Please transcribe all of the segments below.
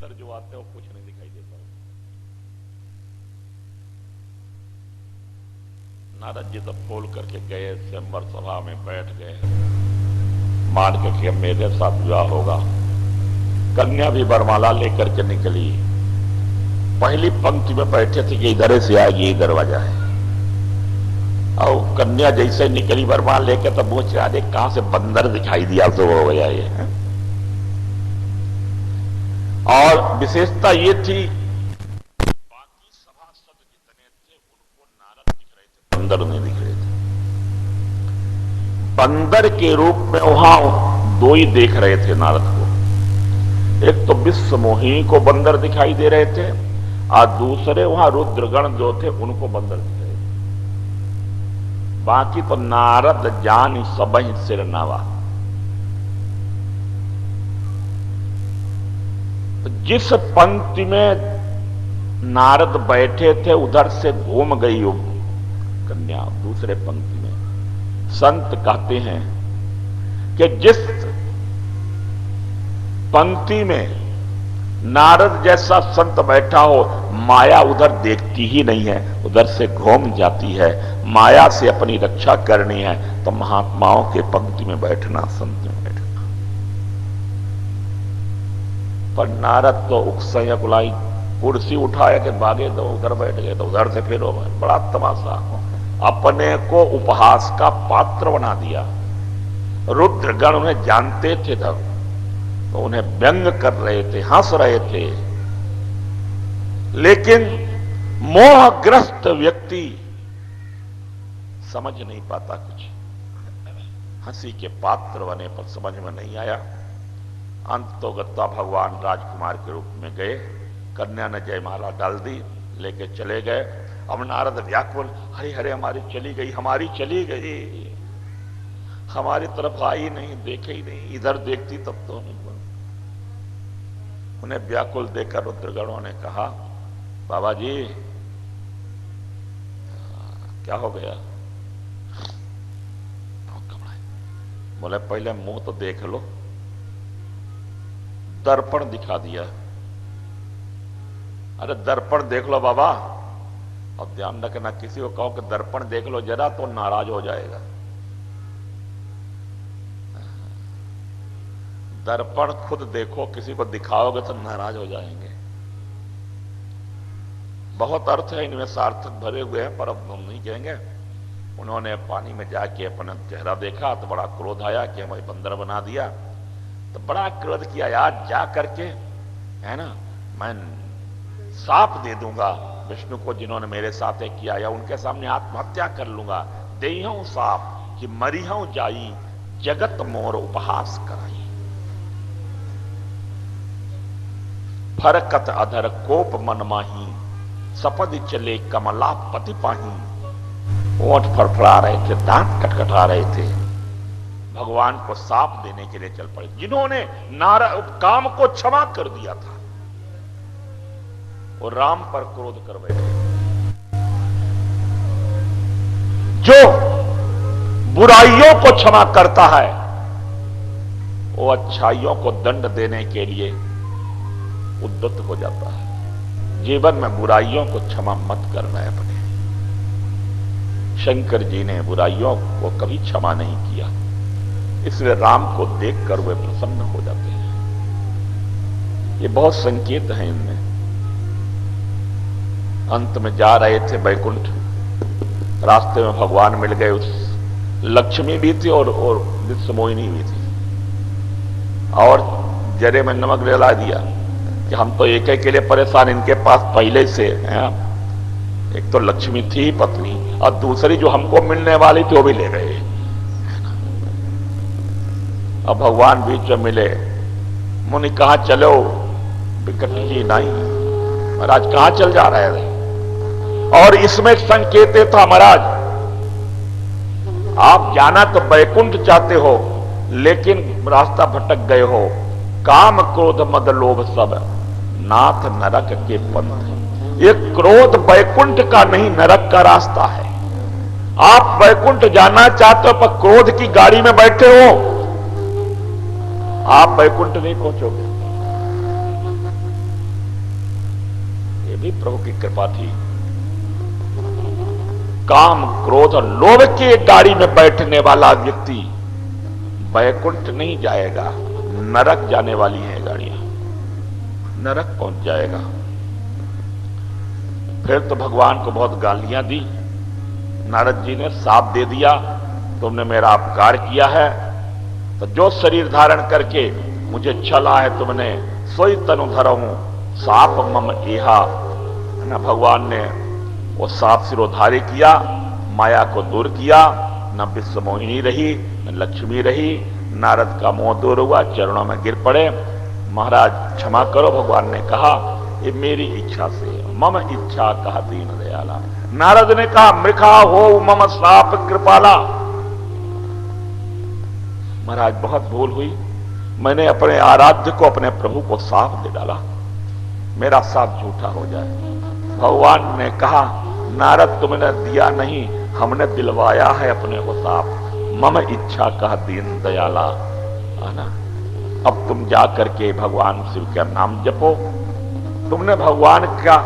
भीतर जो आते हैं वो कुछ नहीं दिखाई देता। नारद जी तब खोल करके गए, स्वयंवर सभा में बैठ गए, मान के कि मेरे साथ विवाह होगा। कन्या भी वरमाला लेकर के निकली। पहली पंक्ति में बैठे थे कि इधर से आएगी, यही दरवाजा है। और कन्या जैसे निकली वरमाला लेकर, तब मुझे आगे कहां से बंदर दिखाई दिया, तो वो हो गया ये है। और विशेषता ये थी, बाकी सभासद जितने थे उनको नारद दिख रहे थे, बंदर नहीं दिख रहे थे। बंदर के रूप में वहां दो ही देख रहे थे नारद को। एक तो विश्व मोहिनी को बंदर दिखाई दे रहे थे, और दूसरे वहां रुद्रगण जो थे उनको बंदर दिख रहे थे। बाकी तो नारद जान सबहि सिर नावा। जिस पंक्ति में नारद बैठे थे उधर से घूम गई वो कन्या दूसरे पंक्ति में। संत कहते हैं कि जिस पंक्ति में नारद जैसा संत बैठा हो, माया उधर देखती ही नहीं है, उधर से घूम जाती है। माया से अपनी रक्षा करनी है तो महात्माओं के पंक्ति में बैठना, संत में बैठना। पर नारद तो उकसैया कुलाई, कुर्सी उठाया कि भागे तो उधर बैठ गए, तो उधर से फिर हो गए। बड़ा तमाशा, अपने को उपहास का पात्र बना दिया। रुद्रगण उन्हें जानते थे तब, तो उन्हें व्यंग कर रहे थे, हंस रहे थे। लेकिन मोहग्रस्त व्यक्ति समझ नहीं पाता कुछ। हंसी के पात्र बने पर समझ में नहीं आया। अंत तो गत्ता भगवान राजकुमार के रूप में गए, कन्या ने जयमाला डाल दी, लेके चले गए। अब नारद व्याकुल, हरे हरे हमारी चली गई, हमारी चली गई, हमारी तरफ आई नहीं, देखे ही नहीं, इधर देखती तब तो नहीं। उन्हें व्याकुल देखकर रुद्रगणों ने कहा, बाबा जी क्या हो गया? बोले पहले मुंह तो देख लो। दर्पण दिखा दिया। अरे दर्पण देख लो बाबा। अब ध्यान रखना, किसी को कहो कि दर्पण देख लो जरा, तो नाराज हो जाएगा। दर्पण खुद देखो, किसी को दिखाओगे तो नाराज हो जाएंगे। बहुत अर्थ है इनमें, सार्थक भरे हुए हैं, पर अब हम नहीं कहेंगे। उन्होंने पानी में जाके अपना चेहरा देखा तो बड़ा क्रोध आया कि हमें बंदर बना दिया। तो बड़ा क्रोध किया, यार जा करके है ना, मैं साप दे दूंगा विष्णु को, जिन्होंने मेरे साथ किया, या उनके सामने आत्महत्या कर लूंगा। दे हूं साप कि मरी हूं जाई, जगत मोर उपहास कराई। फरकत अधर कोप मन माही, सपद चले कमला पति पाही। ओंठ फड़फड़ा रहे थे, दांत कटकटा रहे थे, भगवान को साप देने के लिए चल पड़े, जिन्होंने काम को क्षमा कर दिया था। और राम पर क्रोध कर बैठे। जो बुराइयों को क्षमा करता है वो अच्छाइयों को दंड देने के लिए उद्यत हो जाता है। जीवन में बुराइयों को क्षमा मत करना है अपने। शंकर जी ने बुराइयों को कभी क्षमा नहीं किया, इसलिए राम को देखकर वे प्रसन्न हो जाते हैं। ये बहुत संकेत हैं इनमें। अंत में जा रहे थे बैकुंठ, रास्ते में भगवान मिल गए। उस लक्ष्मी भी थी और विश्वमोहिनी भी थी, और जरे में नमक डला दिया कि हम तो एक के लिए परेशान, इनके पास पहले से है। एक तो लक्ष्मी थी पत्नी, और दूसरी जो हमको मिलने वाली थी वो भी ले गए। अब भगवान बीच में मिले। मुनि कहां चलो? विकट जी नहीं, महाराज कहां चल जा रहे थे? और इसमें संकेत था, महाराज आप जाना तो बैकुंठ चाहते हो, लेकिन रास्ता भटक गए हो। काम क्रोध मद लोभ सब नाथ नरक के पंथ। ये क्रोध बैकुंठ का नहीं, नरक का रास्ता है। आप बैकुंठ जाना चाहते हो पर क्रोध की गाड़ी में बैठे हो, आप बैकुंठ नहीं पहुंचोगे। ये प्रभु की कृपा थी। काम, क्रोध और लोभ की गाड़ी में बैठने वाला व्यक्ति वैकुंठ नहीं जाएगा, नरक जाने वाली है गाड़ियां, नरक पहुंच जाएगा। फिर तो भगवान को बहुत गालियां दी। नारद जी ने साप दे दिया, तुमने मेरा अपकार किया है, तो जो शरीर धारण करके मुझे छला है तुमने, सोई तनु धरहूं साप मम एहा। ना भगवान ने वो साप सिरोधारी किया, माया को दूर किया, न विश्व मोहिनी रही न लक्ष्मी रही। नारद का मोह दूर हुआ, चरणों में गिर पड़े, महाराज क्षमा करो। भगवान ने कहा ये मेरी इच्छा से, मम इच्छा कहा दीन दयाला। नारद ने कहा मृखा हो मम साप कृपाला। महाराज बहुत भूल हुई, मैंने अपने आराध्य को, अपने प्रभु को साप दे डाला, मेरा साप झूठा हो जाए। भगवान ने कहा नारद तुमने दिया नहीं, हमने दिलवाया है अपने को साप, मम इच्छा कहा दीन दयाला। आना अब तुम जा करके भगवान शिव का नाम जपो। तुमने भगवान का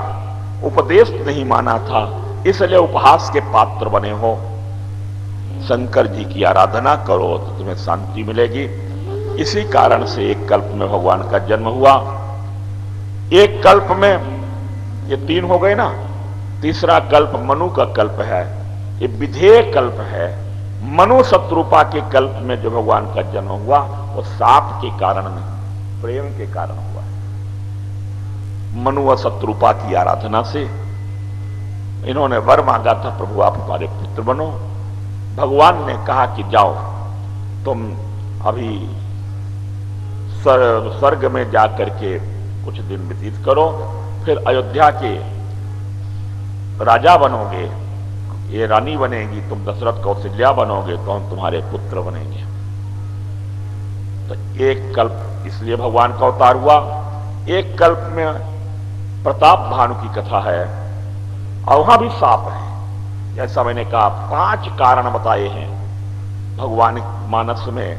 उपदेश नहीं माना था, इसलिए उपहास के पात्र बने हो। शंकर जी की आराधना करो तो तुम्हें शांति मिलेगी। इसी कारण से एक कल्प में भगवान का जन्म हुआ। एक कल्प में ये 3 हो गए ना, तीसरा कल्प मनु का कल्प है, ये विधेय कल्प है। मनु शत्रुपा के कल्प में जो भगवान का जन्म हुआ वो साप के कारण नहीं, प्रेम के कारण हुआ है। मनु व शत्रुपा की आराधना से इन्होंने वर मांगा था, प्रभु आप हमारे पुत्र बनो। भगवान ने कहा कि जाओ तुम अभी स्वर्ग में जाकर के कुछ दिन व्यतीत करो, फिर अयोध्या के राजा बनोगे, ये रानी बनेगी, तुम दशरथ कौशल्या बनोगे, तो हम तुम्हारे पुत्र बनेंगे। तो एक कल्प इसलिए भगवान का अवतार हुआ। एक कल्प में प्रताप भानु की कथा है और वहां भी साप है। जैसा मैंने कहा 5 कारण बताए हैं भगवान मानस में,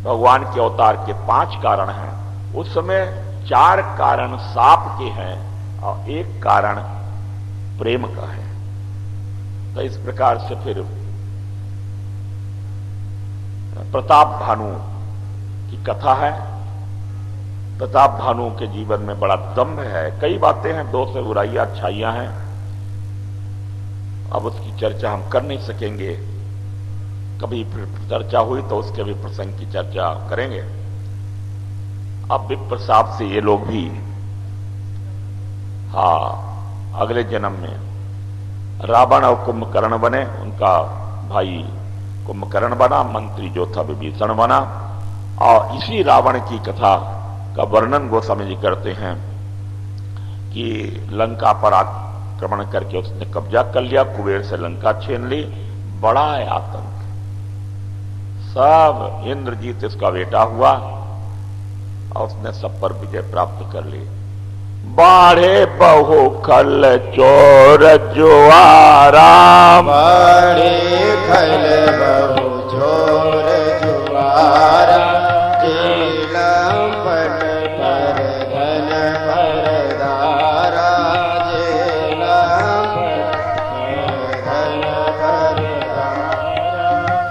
भगवान के अवतार के 5 कारण हैं। उस समय 4 कारण साप के हैं और 1 कारण प्रेम का है। तो इस प्रकार से फिर प्रताप भानु की कथा है। प्रताप भानु के जीवन में बड़ा दंभ है, कई बातें हैं, दोष से बुराइयां अच्छाइयां हैं। अब उसकी चर्चा हम कर नहीं सकेंगे, कभी फिर चर्चा हुई तो उसके भी प्रसंग की चर्चा करेंगे। अब विप्र साहब से ये लोग भी अगले जन्म में रावण और कुंभकर्ण बने, उनका भाई कुंभकर्ण बना, मंत्री जो था विभीषण बना। और इसी रावण की कथा का वर्णन गोस्वामी जी करते हैं कि लंका पर आक्रमण करके उसने कब्जा कर लिया, कुबेर से लंका छीन ली, बड़ा आतंक, सब इंद्रजीत इसका बेटा हुआ और उसने सब पर विजय प्राप्त कर ली। बाढ़े बहु खल चोर जुआरा, बाढ़े खल बहु चोर जुआरा, जेलम पट पर धन भरदारा, जेलम पट पर धन भरदारा।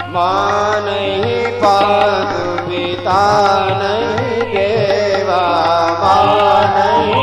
मां नहीं पादु पिता नहीं देवा, मां नहीं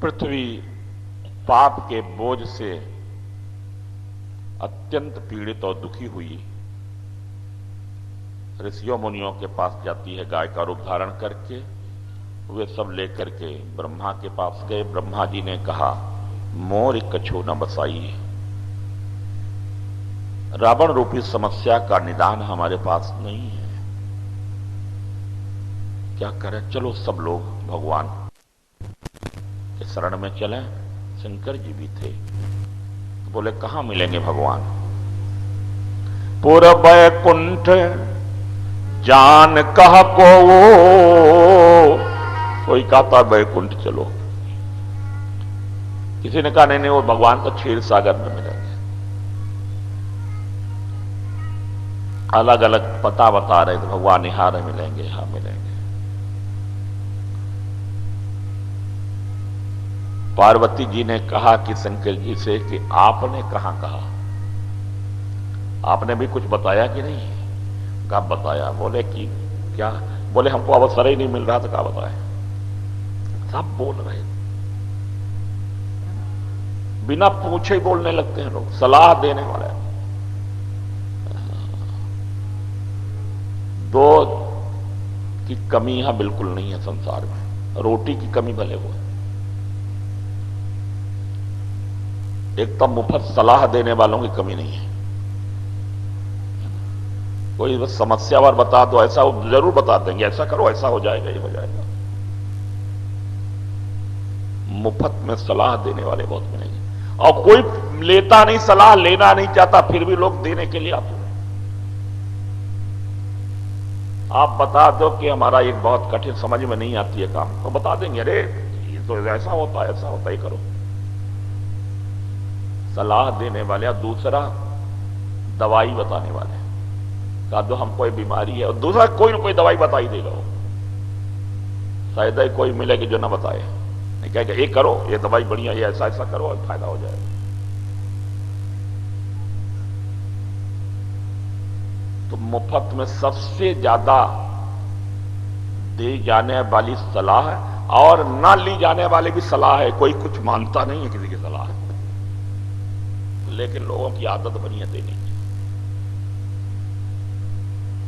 पृथ्वी पाप के बोझ से अत्यंत पीड़ित और दुखी हुई। ऋषियों मुनियों के पास जाती है गाय का रूप धारण करके। वे सब लेकर के ब्रह्मा के पास गए। ब्रह्मा जी ने कहा, मोर कछु न बसाई, रावण रूपी समस्या का निदान हमारे पास नहीं है, क्या करें। चलो सब लोग भगवान के शरण में चले। शंकर जी भी थे। तो बोले, कहां मिलेंगे भगवान? पूर्व बैकुंठ जान कहा को, कोई कहता बैकुंठ चलो, किसी ने कहा नहीं नहीं वो भगवान तो क्षीर सागर में मिलेंगे। अलग अलग पता बता रहे थे, भगवान यहाँ मिलेंगे, यहां मिलेंगे। पार्वती जी ने कहा कि शंकर जी से कि आपने कहां कहा, आपने भी कुछ बताया कि नहीं? कहा बताया। बोले कि क्या? बोले हमको अवसर ही नहीं मिल रहा था, क्या बताए? सब बोल रहे थे, बिना पूछे ही बोलने लगते हैं लोग, सलाह देने वाले। दो की कमी यहां बिल्कुल नहीं है संसार में, रोटी की कमी भले हो, एक तो मुफ्त सलाह देने वालों की कमी नहीं है। कोई बस समस्या बार बता दो, ऐसा जरूर बता देंगे, ऐसा करो ऐसा हो जाएगा, ये हो जाएगा। मुफ्त में सलाह देने वाले बहुत मिलेंगे, और कोई लेता नहीं, सलाह लेना नहीं चाहता, फिर भी लोग देने के लिए आते हैं। आप बता दो कि हमारा एक बहुत कठिन, समझ में नहीं आती है काम, तो बता देंगे, अरे ये तो ऐसा होता है, ऐसा होता है, करो। सलाह देने वाले। दूसरा दवाई बताने वाले, कहा दो हमको कोई बीमारी है, और दूसरा कोई ना कोई दवाई बता ही देगा वो, शायद ही कोई मिले कि जो ना बताए, नहीं कहेगा ये करो, ये दवाई बढ़िया, ये ऐसा ऐसा करो और फायदा हो जाएगा। तो मुफ्त में सबसे ज्यादा दी जाने वाली सलाह है, और ना ली जाने वाली भी सलाह है। कोई कुछ मानता नहीं है किसी की सलाह, लेकिन लोगों की आदत बनी है देने की,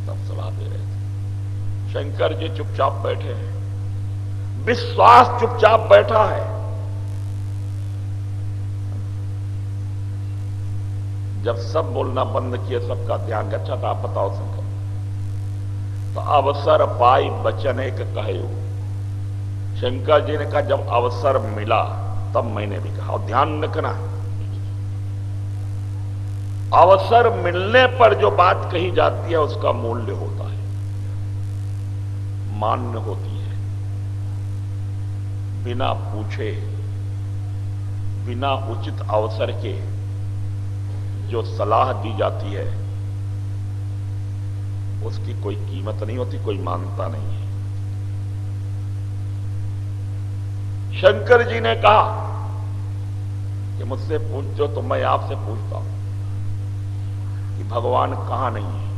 सब सलाह दे रहे थे। शंकर जी चुपचाप बैठे हैं, विश्वास चुपचाप बैठा है। जब सब बोलना बंद किए, सबका ध्यान अच्छा था, आप बताओ शंकर। तो अवसर पाई बचन एक कहे, शंकर जी ने कहा जब अवसर मिला तब मैंने भी कहा। और ध्यान रखना, अवसर मिलने पर जो बात कही जाती है उसका मूल्य होता है, मान्य होती है। बिना पूछे, बिना उचित अवसर के जो सलाह दी जाती है उसकी कोई कीमत नहीं होती, कोई मानता नहीं है। शंकर जी ने कहा कि मुझसे पूछो तो मैं आपसे पूछता हूं कि भगवान कहां नहीं है?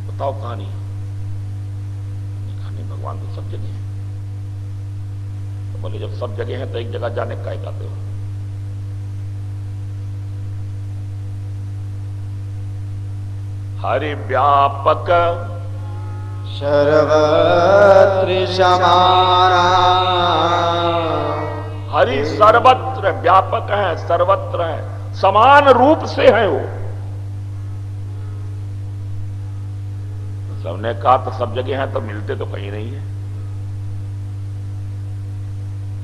बताओ कहां नहीं? नहीं, भगवान तो सब जगह है। तो बोले जब सब जगह है तो एक जगह जाने का कहते हो? हरि व्यापक सर्वत्र समाना, हरि सर्वत्र व्यापक है, सर्वत्र है, समान रूप से है वो। सबने कहा तो सब जगह है, तो मिलते तो कहीं नहीं है,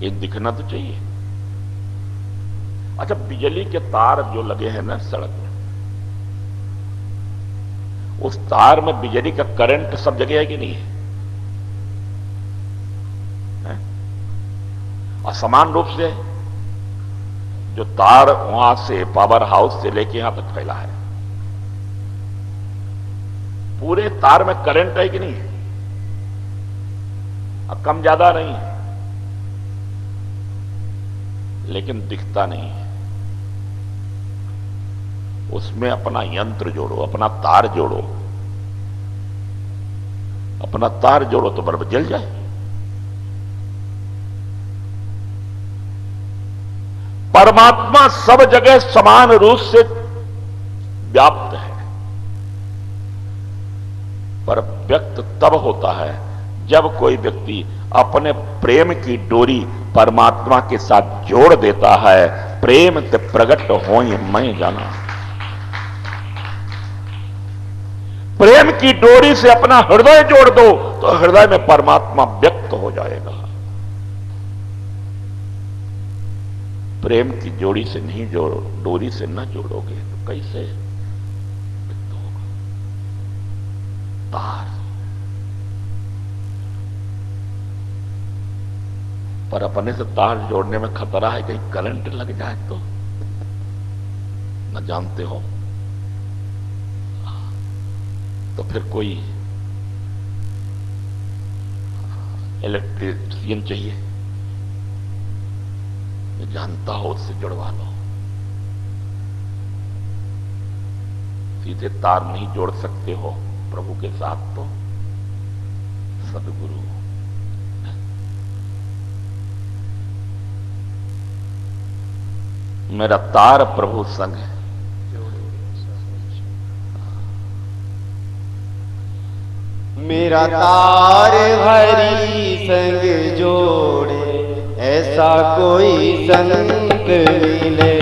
ये दिखना तो चाहिए। अच्छा, बिजली के तार जो लगे हैं ना सड़क में, उस तार में बिजली का करंट सब जगह है कि नहीं है? और समान रूप से जो तार वहां से पावर हाउस से लेके यहां तक फैला है, पूरे तार में करंट है कि नहीं है? अब कम ज्यादा नहीं है, लेकिन दिखता नहीं है। उसमें अपना यंत्र जोड़ो, अपना तार जोड़ो, अपना तार जोड़ो तो बल्ब जल जाए। परमात्मा सब जगह समान रूप से व्याप्त है, पर व्यक्त तब होता है जब कोई व्यक्ति अपने प्रेम की डोरी परमात्मा के साथ जोड़ देता है। प्रेम ते प्रगट हो मैं जाना। प्रेम की डोरी से अपना हृदय जोड़ दो तो हृदय में परमात्मा व्यक्त हो जाएगा। प्रेम की जोड़ी से नहीं जोड़ो, डोरी से न जोड़ोगे तो कैसे व्यक्त होगा? तार पर अपने से तार जोड़ने में खतरा है, कहीं करंट लग जाए तो न जानते हो, तो फिर कोई इलेक्ट्रीशियन चाहिए जो जानता हो, उससे जुड़वा लो। सीधे तार नहीं जोड़ सकते हो प्रभु के साथ तो सदगुरु। मेरा तार प्रभु संग है। मेरा तार हरि संग जोड़े, ऐसा कोई संत मिले।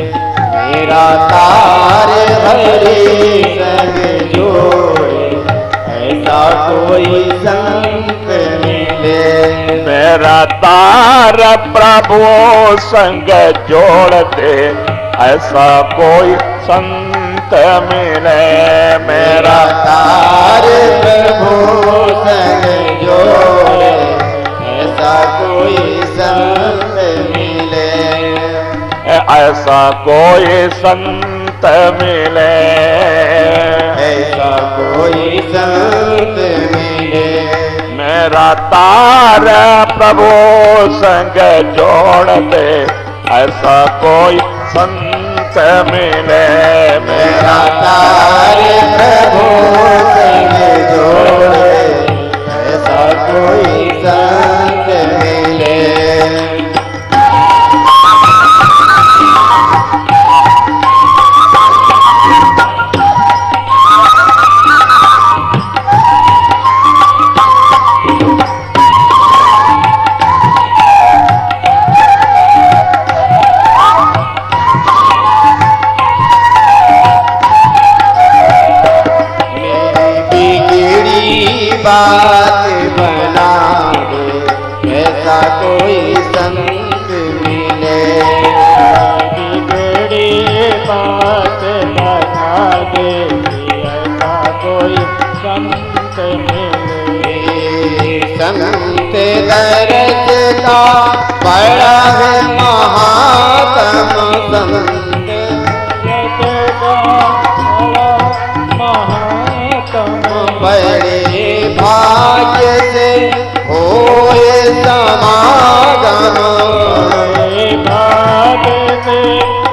मेरा तार हरि संग जोड़े, ऐसा कोई संत मिले। मेरा तार प्रभु संग जोड़ दे, ऐसा कोई संत मिले। मेरा तार प्रभु संग जोड़े, ऐसा कोई संत मिले। ऐसा कोई संत मिले। ऐसा कोई संत मिले। मेरा तार प्रभु संग जोड़ दे, ऐसा कोई संत मिले। मेरा तार प्रभु संग जोड़े, ऐसा कोई संत मिले। बात बना दे, ऐसा कोई संत मिले। बिगड़ी बात बना दे, ऐसा कोई संत मिले। संत दरस का बड़ा है महात्म संत। बड़े भाग्य से होए समागम। भाग्य से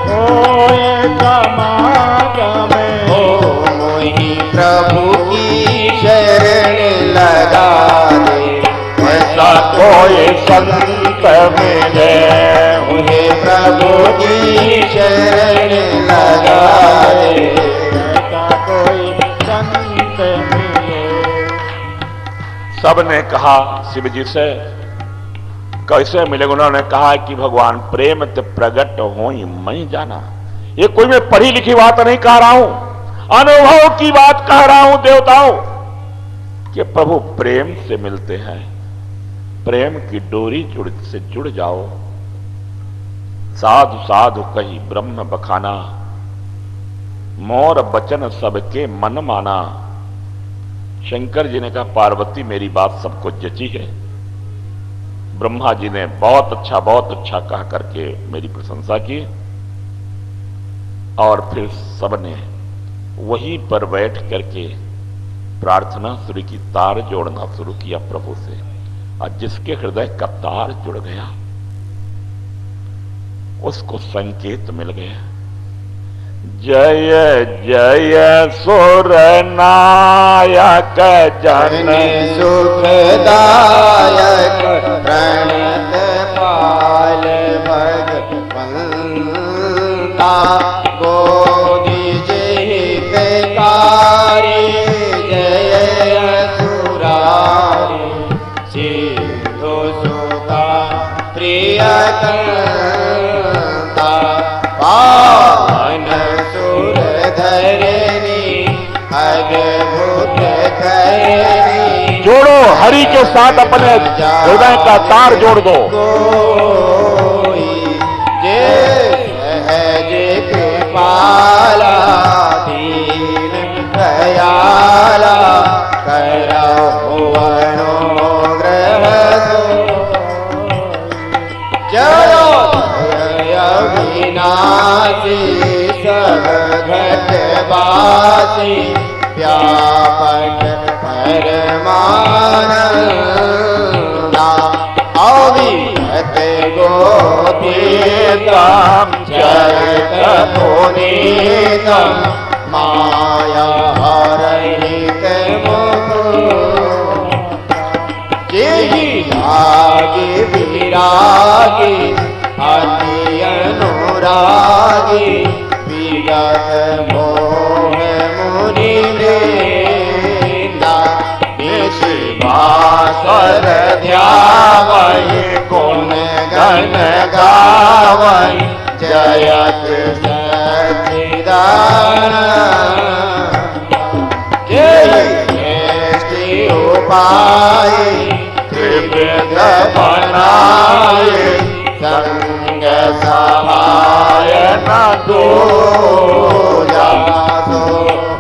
होए समागम। हो मोहि प्रभु की शरण लगा दे, ऐसा कोई संत मिले। मुझे प्रभु की शरण लगा दे, ऐसा कोई संत मिले। सबने कहा शिव जी से कैसे मिलेगा? उन्होंने कहा कि भगवान प्रेम ते प्रगट हो मैं जाना। ये कोई मैं पढ़ी लिखी बात नहीं कह रहा हूं, अनुभव की बात कह रहा हूं देवताओं, कि प्रभु प्रेम से मिलते हैं। प्रेम की डोरी से जुड़ जाओ। साधु साधु कही ब्रह्म बखाना, मोर बचन सबके मन माना। शंकर जी ने कहा पार्वती मेरी बात सबको जची है। ब्रह्मा जी ने बहुत अच्छा कह करके मेरी प्रशंसा की, और फिर सबने वहीं पर बैठ करके प्रार्थना शुरू की, तार जोड़ना शुरू किया प्रभु से। और जिसके हृदय का तार जुड़ गया उसको संकेत मिल गया। जय जय सुर नायक जन सुखदायक, प्रणत पाल भगवंत संता गोदी हितकारी जय असुरारी सिंधु सुता प्रियकर्ता पावन सुर धरणी अद्भुत करणी जोड़ो, हरि के साथ अपने हृदय का तार जोड़ दो। कोई जे सहज कृपाला दीन दयाला करहु अनुग्रह जयो जय विनाशी सब घटवासी व्यापक परमानंदा अविरत गोतीतम चरित पुनीतम माया रहित मुकुंद जेहि लागे विरागी अति अनुरागी विगत मोह मुनि बासर ध्यावै गुण गण गावै जयत सच्चिदानंद जय सृष्टि उपाय त्रिविध बनाए संग सहाय न दूजा सो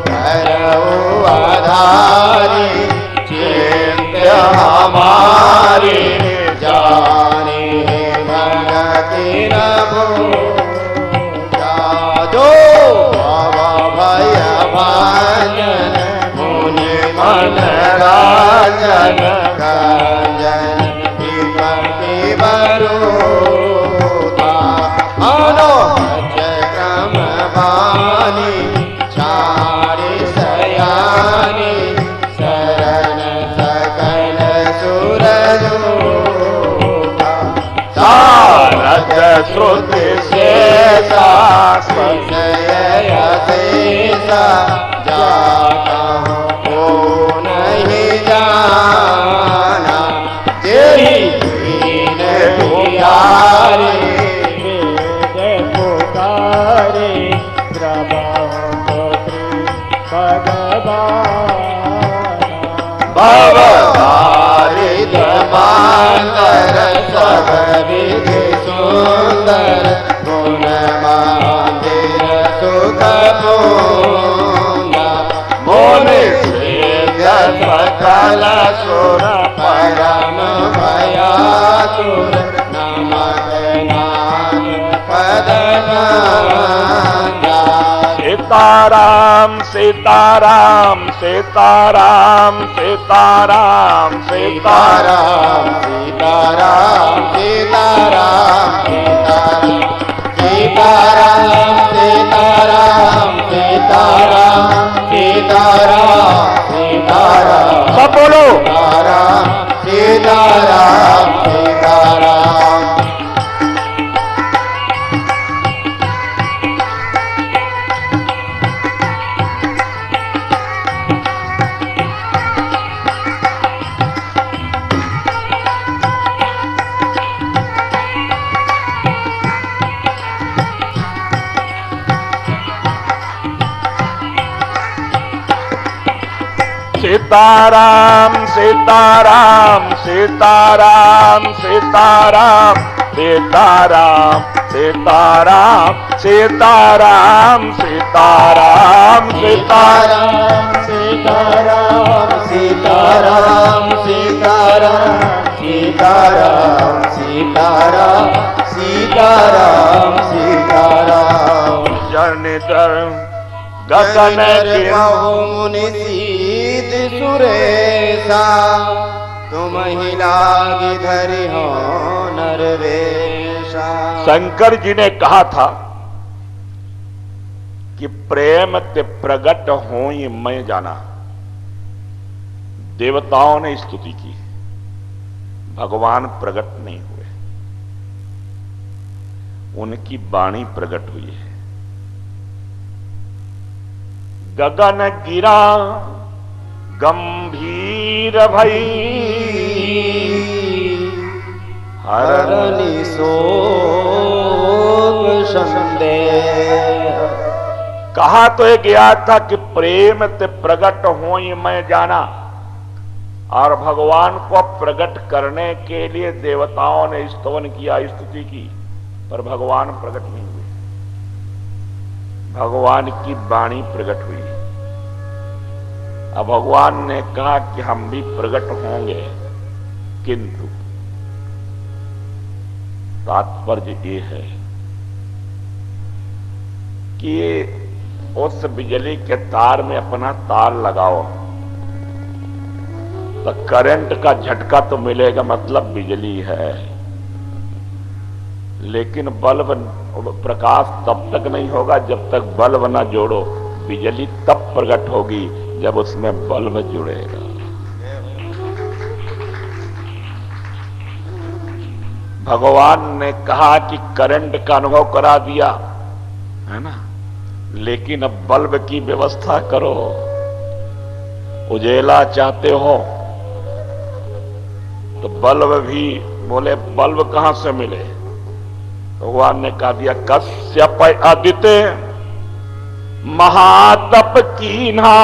करहु आधारी हमारी जाने भगति न जो भय भाजन मुनि मन राजन कंजन विपत्ति बरूता अनोच क्रम बानी छाड़ी सयानी शरण सकल सारथ श्रुति शेषा विषय शेषा जाता हो नहीं जाना तेरी दीन दुलारे वेद पुकारे भवदारिद मातर सब विधि सुंदर गुण मंदिर सुख पूंगा मोनि सिद्ध सकल सुर परम भयातुर नमक नाम पद गंगा सीताराम सीताराम सीताराम सीताराम सीताराम सीताराम सीताराम सीताराम सीताराम सीताराम सीताराम सीताराम सब बोलो सीताराम सीताराम सीताराम सीताराम सीताराम सीताराम सीताराम सीताराम सीताराम सीताराम सीताराम सीताराम सीताराम सीताराम सीताराम सीताराम सीताराम सीताराम सीताराम जनिधर गगन के मुनि सीध सुरेशा तुम ही लागी धरि हो नरवेशा। शंकर जी ने कहा था कि प्रेम ते प्रगट हो ये मैं जाना। देवताओं ने स्तुति की, भगवान प्रकट नहीं हुए। उनकी वाणी प्रकट हुई है। गगन गिरा गंभीर भई, हरनि शोक संदेह। कहा तो ये गया था कि प्रेम ते प्रकट हो ये मैं जाना, और भगवान को प्रकट करने के लिए देवताओं ने स्तवन किया, स्तुति की, पर भगवान प्रकट नहीं हुए। भगवान की वाणी प्रकट हुई। अब भगवान ने कहा कि हम भी प्रकट होंगे, किंतु तात्पर्य ये है कि उस बिजली के तार में अपना तार लगाओ तो करंट का झटका तो मिलेगा, मतलब बिजली है, लेकिन बल्ब प्रकाश तब तक नहीं होगा जब तक बल्ब ना जोड़ो। बिजली तब प्रकट होगी जब उसमें बल्ब जुड़ेगा। भगवान ने कहा कि करंट का अनुभव करा दिया है ना, लेकिन अब बल्ब की व्यवस्था करो। उजेला चाहते हो तो बल्ब भी, बोले बल्ब कहां से मिले? भगवान ने कहा दिया कश्यप आदित्य महातप कीन्हा,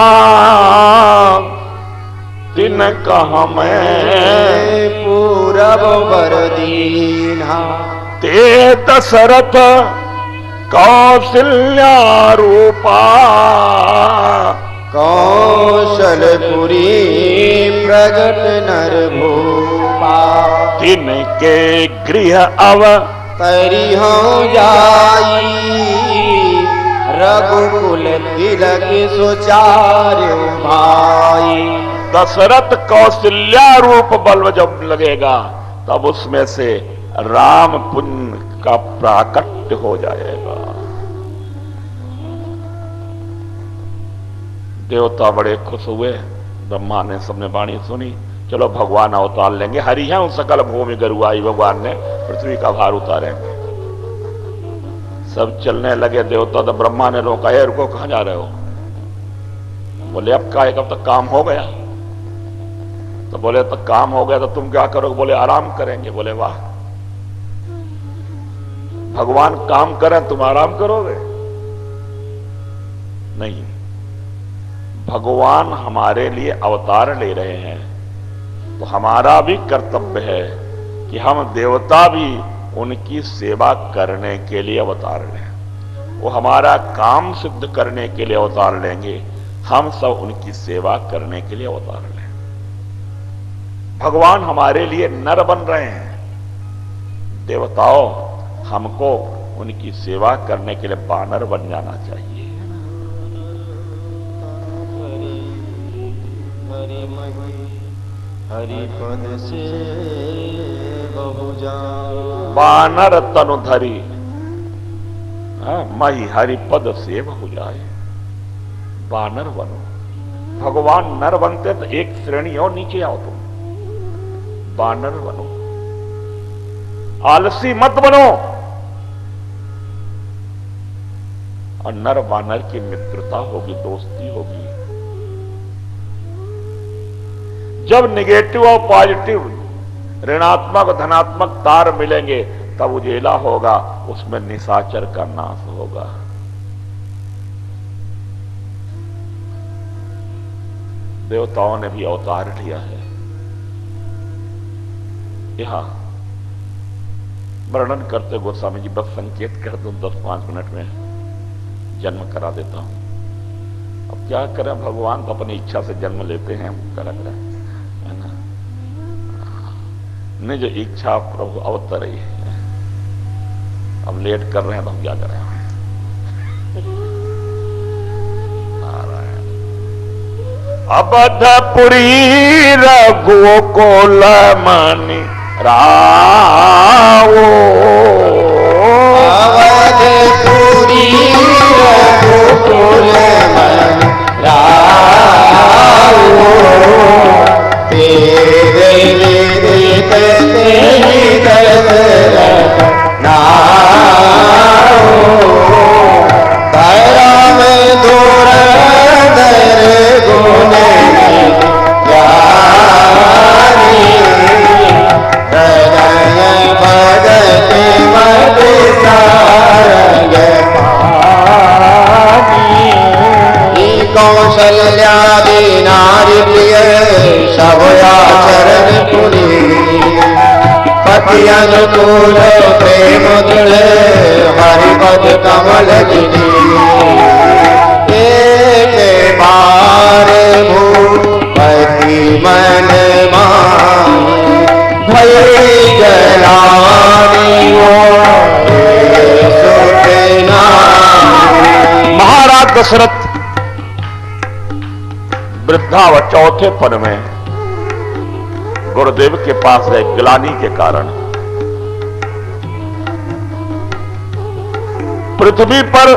तिन कहा मैं पूरब बर दीन्हा। ते दशरथ कौशल्या रूपा, कौशलपुरी प्रगट नर भूपा। तिनके गृह अव तरी हो जाई, रघुकुल तिलक सुचार्य भाई। दशरथ कौशल्या रूप बल्ब जब लगेगा तब उसमें से राम पुण्य का प्राकट्य हो जाएगा। देवता बड़े खुश हुए। ब्रह्मा ने सबने वाणी सुनी, चलो भगवान अवतार लेंगे, हरि हैं उन सकल भूमि गरुआई, भगवान ने पृथ्वी का भार उतारेंगे। सब चलने लगे देवता। तो ब्रह्मा ने रोका, है रुको, कहां जा रहे हो? बोले अब का, कब तक काम हो गया? तो बोले तो काम हो गया तो तुम क्या करोगे? बोले आराम करेंगे। बोले वाह, भगवान काम करें तुम आराम करोगे? नहीं, भगवान हमारे लिए अवतार ले रहे हैं तो हमारा भी कर्तव्य है कि हम देवता भी उनकी सेवा करने के लिए अवतार लें। वो हमारा काम सिद्ध करने के लिए अवतार लेंगे, हम सब उनकी सेवा करने के लिए अवतार लें। भगवान हमारे लिए नर बन रहे हैं, देवताओं हमको उनकी सेवा करने के लिए बानर बन जाना चाहिए। हरि पद से बहु जान, बानर तनु धरी मही हरिपद सेव हो जाए। बानर बनो। भगवान नर बनते तो एक श्रेणी और नीचे आओ, तुम बानर बनो। आलसी मत बनो। और नर बानर की मित्रता होगी, दोस्ती होगी। जब निगेटिव और पॉजिटिव, ऋणात्मक धनात्मक तार मिलेंगे तब उजेला होगा, उसमें निशाचर का नाश होगा। देवताओं ने भी अवतार लिया है। यहां वर्णन करते गोस्वामी जी बस संकेत कर दूं, 10-5 मिनट में जन्म करा देता हूं। अब क्या करें, भगवान तो अपनी इच्छा से जन्म लेते हैं, हमको लग रहा है ना। निज इच्छा प्रभु अवतर ही है। अब लेट कर रहे हैं तो हम क्या करें। अवधपुरी रघुकुल मणि रावो, अवधपुरी रघुकुल मणि रावो। तेरे विदित तेहि दशरथ नावो, कौसल्यादि नारी प्रिय सब आचरण पुरी पति अनुकूल प्रेम दृढ़ हरिपद कमल गिरी एक बार भूपति मन भय जलानी महाराज दशरथ वृद्धा व चौथे पन में गुरुदेव के पास गए ग्लानि के कारण। पृथ्वी पर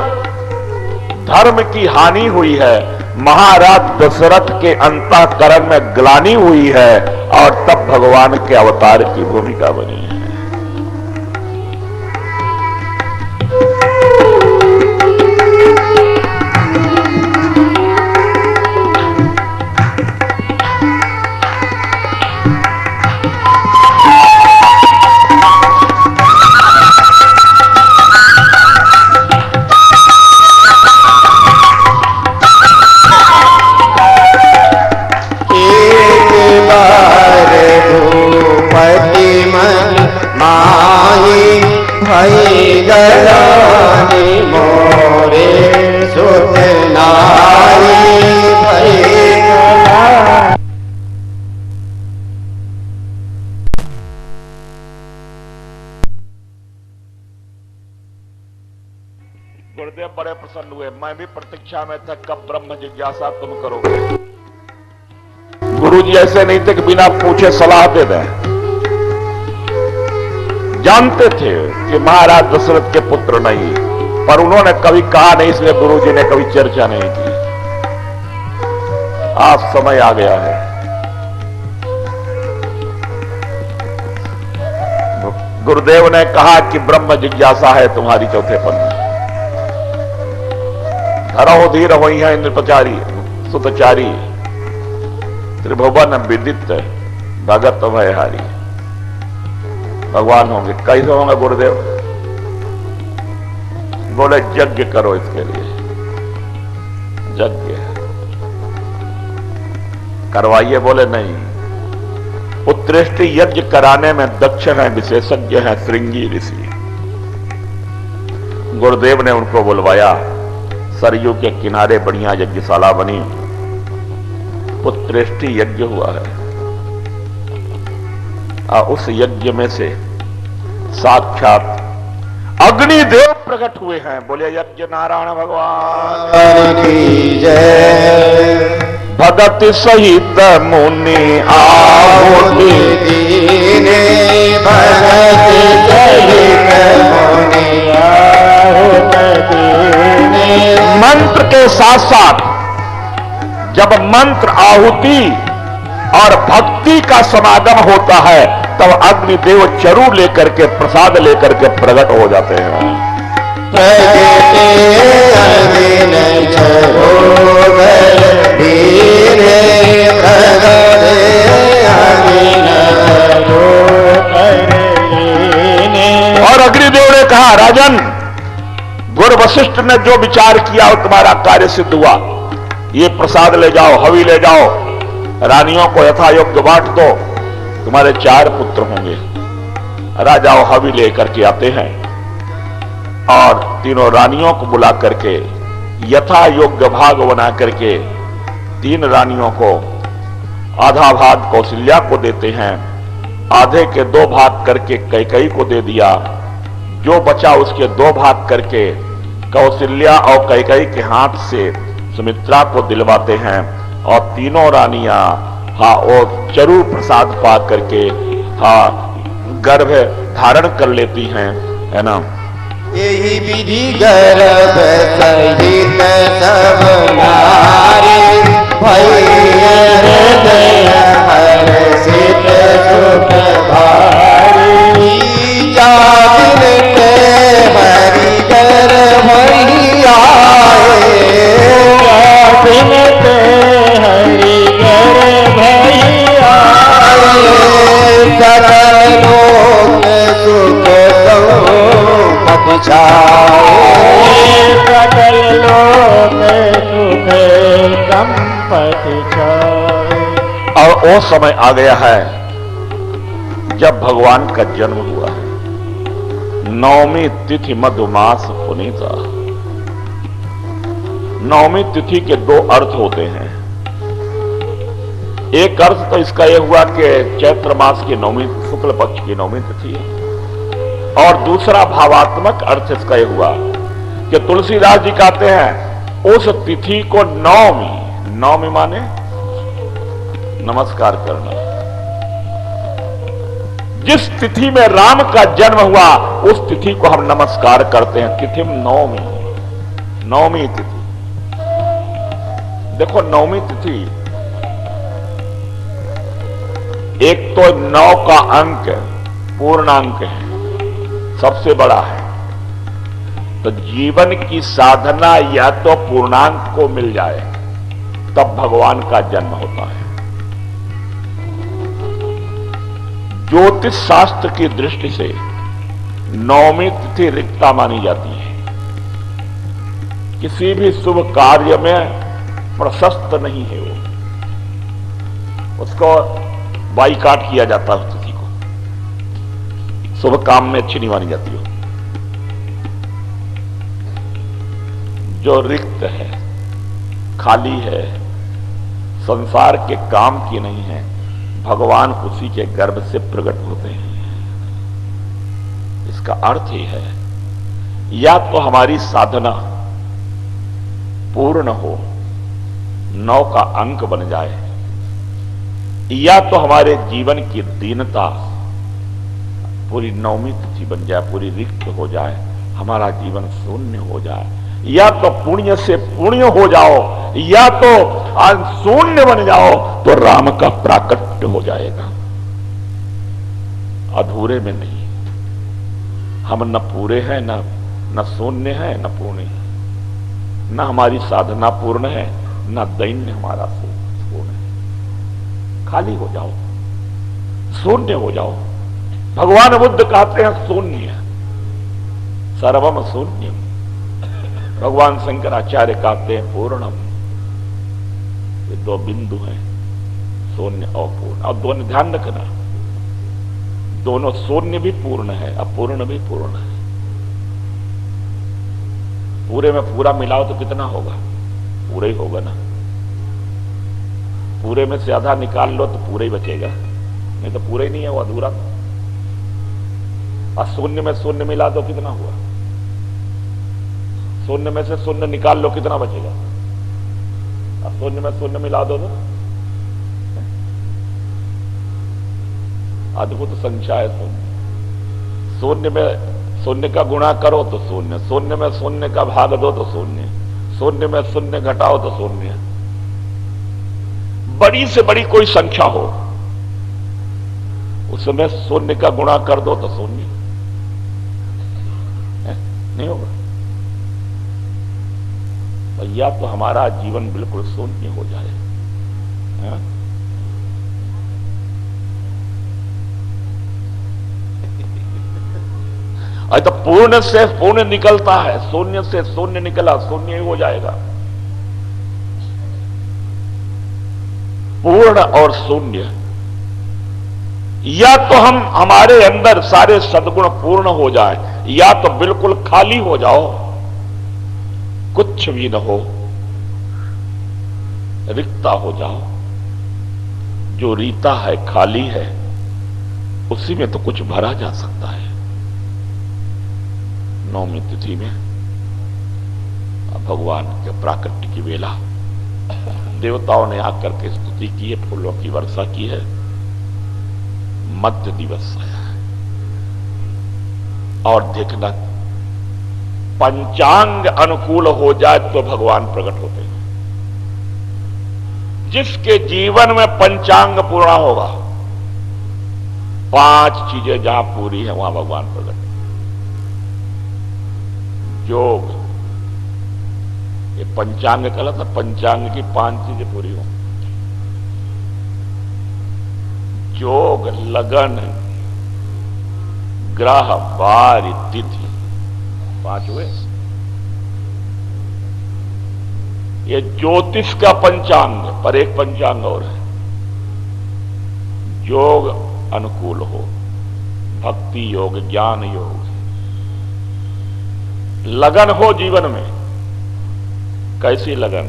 धर्म की हानि हुई है, महाराज दशरथ के अंतःकरण में ग्लानि हुई है और तब भगवान के अवतार की भूमिका बनी है। गुरुदेव बड़े प्रसन्न हुए। मैं भी प्रतीक्षा में था कब ब्रह्म जिज्ञासा तुम करोगे। गुरुजी ऐसे नहीं थे कि बिना पूछे सलाह दे दें। जानते थे कि महाराज दशरथ के पुत्र नहीं, पर उन्होंने कभी कहा नहीं, इसलिए गुरुजी ने कभी चर्चा नहीं की। आज समय आ गया है। गुरुदेव ने कहा कि ब्रह्म जिज्ञासा है तुम्हारी चौथे पन में। धरो धीर हुई है नृपचारी सुतचारी त्रिभुवन विदित भगत भयहारी। भगवान होंगे। कैसे होंगे गुरुदेव? बोले यज्ञ करो इसके लिए। यज्ञ करवाइए। बोले नहीं, उत्कृष्ट यज्ञ कराने में दक्ष हैं, विशेषज्ञ हैं श्रृंगी ऋषि। गुरुदेव ने उनको बुलवाया। सरयू के किनारे बढ़िया यज्ञशाला बनी, उत्कृष्ट यज्ञ हुआ है। उस यज्ञ में से साक्षात अग्निदेव प्रकट हुए हैं। बोले यज्ञ नारायण भगवान की जय। भगत सहित मुनि आहुति दीने, भगत सहित मुनि आहुति दीने। मंत्र के साथ साथ जब मंत्र आहुति और भक्ति का समागम होता है तब अग्निदेव चरु लेकर के प्रसाद लेकर के प्रकट हो जाते हैं। और अग्निदेव ने कहा, राजन, गुरु वशिष्ठ ने जो विचार किया वो तुम्हारा कार्य सिद्ध हुआ। ये प्रसाद ले जाओ, हवि ले जाओ, रानियों को यथा योग्य बांट दो। तुम्हारे 4 पुत्र होंगे। राजाओं हवि लेकर के आते हैं और तीनों रानियों को बुला करके यथा योग्य भाग बना करके 3 रानियों को आधा भाग कौशल्या को देते हैं, आधे के 2 भाग करके कैकेयी को दे दिया। जो बचा उसके 2 भाग करके कौशल्या और कैकेयी के हाथ से सुमित्रा को दिलवाते हैं और तीनों रानियां और चरु प्रसाद पा करके गर्भ धारण कर लेती हैं, है ना। यही विधि गर्भ सहित सब नारी हर्षित सुख भारी। जातिन के हरि गर्भ आए, जातिन के हरि गर्भ आए। सकल लोक सुख संपत्ति छाए, सकल लोक सुख पति छाए। और वो समय आ गया है जब भगवान का जन्म हुआ है। नवमी तिथि मधुमास पुनीता। नवमी तिथि के दो अर्थ होते हैं। एक अर्थ तो इसका यह हुआ कि चैत्र मास की नवमी, शुक्ल पक्ष की नवमी तिथि है। और दूसरा भावात्मक अर्थ इसका यह हुआ कि तुलसीदास जी कहते हैं उस तिथि को नवमी, नवमी माने नमस्कार करना। जिस तिथि में राम का जन्म हुआ उस तिथि को हम नमस्कार करते हैं। तिथि नवमी, नवमी तिथि। देखो नवमी तिथि एक तो 9 का अंक पूर्णांक है, सबसे बड़ा है। तो जीवन की साधना या तो पूर्णांक को मिल जाए तब भगवान का जन्म होता है। ज्योतिष शास्त्र की दृष्टि से नवमी तिथि रिक्ता मानी जाती है। किसी भी शुभ कार्य में प्रशस्त नहीं है वो, उसको बाइकाट किया जाता है। उस तिथि को शुभ काम में अच्छी नहीं मानी जाती हो। जो रिक्त है, खाली है, संसार के काम की नहीं है, भगवान उसी के गर्भ से प्रकट होते हैं। इसका अर्थ ही है या तो हमारी साधना पूर्ण हो, 9 का अंक बन जाए, या तो हमारे जीवन की दीनता पूरी नवमी तिथि बन जाए, पूरी रिक्त हो जाए, हमारा जीवन शून्य हो जाए, या तो पुण्य से पुण्य हो जाओ, या तो शून्य बन जाओ तो राम का प्राकट्य हो जाएगा। अधूरे में नहीं। हम न पूरे हैं, न शून्य है, न पूर्ण है। न हमारी साधना पूर्ण है, न दैन्य हमारा पूर्ण है। खाली हो जाओ, शून्य हो जाओ। भगवान बुद्ध कहते हैं शून्य, सर्वम शून्यम। भगवान शंकराचार्य कहते हैं पूर्णम। ये दो बिंदु हैं, शून्य और पूर्ण। और दोनों ध्यान रखना, दोनों शून्य भी पूर्ण है, अपूर्ण भी पूर्ण है। पूरे में पूरा मिलाओ तो कितना होगा? पूरा ही होगा ना। पूरे में से आधा निकाल लो तो पूरा ही बचेगा, नहीं तो पूरा ही नहीं है, वो अधूरा। और शून्य में शून्य मिला दो कितना हुआ? शून्य में से शून्य निकाल लो कितना बचेगा? और शून्य में शून्य मिला दो तो अद्भुत संख्या है शून्य। शून्य में शून्य का गुणा करो तो शून्य, शून्य में शून्य का भाग दो तो शून्य, शून्य में शून्य घटाओ तो शून्य। बड़ी से बड़ी कोई संख्या हो उसमें शून्य का गुणा कर दो तो शून्य नहीं होगा। तो या तो हमारा जीवन बिल्कुल शून्य हो जाए, है? तो पूर्ण से पूर्ण निकलता है, शून्य से शून्य निकला, शून्य ही हो जाएगा। पूर्ण और शून्य, या तो हम हमारे अंदर सारे सद्गुण पूर्ण हो जाए, या तो बिल्कुल खाली हो जाओ, कुछ भी न हो, रिक्ता हो जाओ। जो रीता है, खाली है, उसी में तो कुछ भरा जा सकता है। नवमी तिथि में भगवान के प्राकट्य की वेला देवताओं ने आकर के स्तुति की है, फूलों की वर्षा की है। मध्य दिवस आया है और देखना पंचांग अनुकूल हो जाए तो भगवान प्रकट होते हैं। जिसके जीवन में पंचांग पूरा होगा, 5 चीजें जहां पूरी है वहां भगवान प्रकट है। योग, ये पंचांग कहला था, पंचांग की 5 चीजें पूरी हो। योग, लगन, ग्रह, वार, तिथि, 5 हुए। ये ज्योतिष का पंचांग, पर एक पंचांग और है। योग अनुकूल हो, भक्ति योग, ज्ञान योग, लगन हो जीवन में। कैसी लगन?